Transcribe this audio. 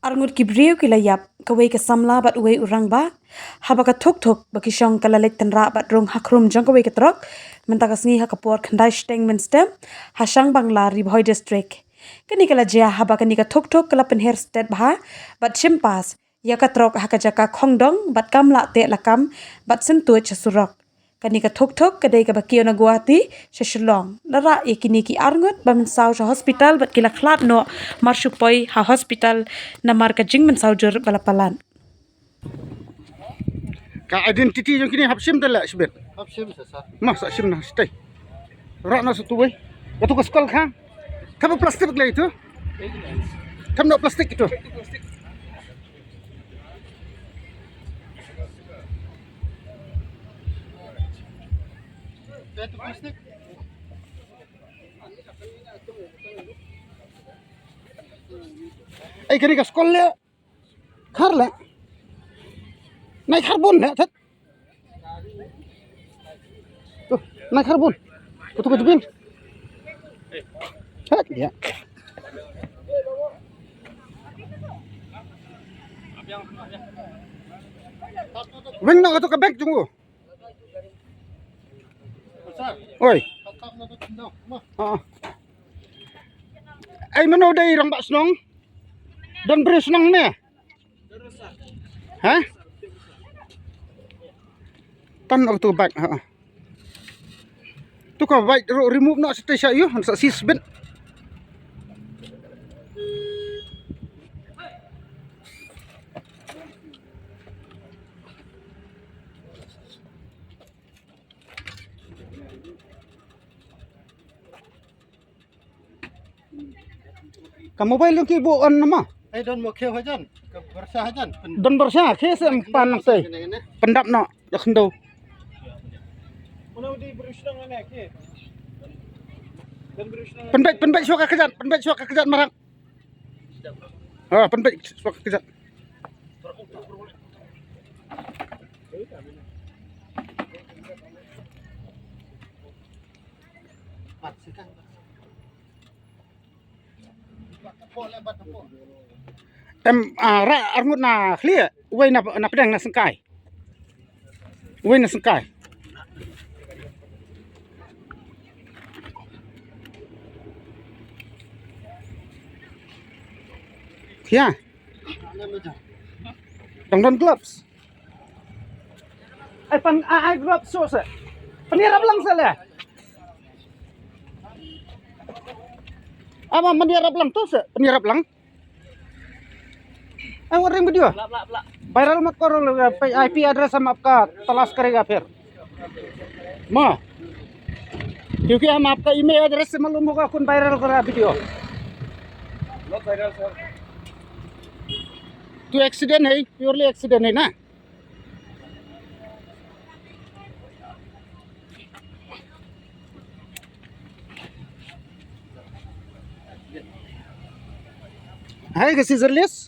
Arngut ki briu ki layap kawai ka samla bat uwe urang ba haba ka thok baki shong kala lek tan ra bat rong hakrum jong kawai ka trok menta ka sngi ha kapor khandai steng men stem hasang bangla ribhoi district kani kala jia haba kani ka thok kala penher state bha bat chimpas ya ka trok ha ka jaka khongdong bat kamla te lakam bat sentu chasurok kani ka thok kadai ka bakio na Guwahati shillong lara ekini ki arngut bam saw hospital bat kila khlat no marsupoi ha hospital na marka jingmen saujur balapalan ka identity yang kini hapsim tala sibet Hapsim sa. mas hapsim na stay ra na satu we katu ka skol khang kamu plastik lagi itu kamu nak plastik itu Itu plastik. ai kani ka skol le khar la nai kharbon la that tuh nai kharbon katu ka jubin hat ya Wing na katu ka bank tunggu oi Tatap na to no. Ay mano day rang ba snong? Dan beri snong ne? Ha? Tan aku tu baik. Ha. Tu ka baik remove nak stay sa you sa sis ben. Ka mobile yung kibuan nama. Ay don mo khe hajan. Ka barsa hajan. Don bersah kesem pan say. Pendap nak dak ndo. Ono di berusang ana ke. Dan berusang. Penbek suaka kejat marang. Ha, penbek suaka kejat. Ra arngut na clear. Uwe na pedang na sengkai. Uwe na sengkai. Ya. Don gloves. Ay pan gloves so sa. Panirap lang sala. Ama menirap lang tu sa. Penirap lang. Ay waring video. Viral mat karo IP address हम आपका तलाश करेगा फिर माँ क्योंकि हम आपका email address से मालूम होगा कौन वायरल कर रहा वीडियो Not viral sir. तो एक्सीडेंट है प्योरली एक्सीडेंट है ना है कि सीजरलेस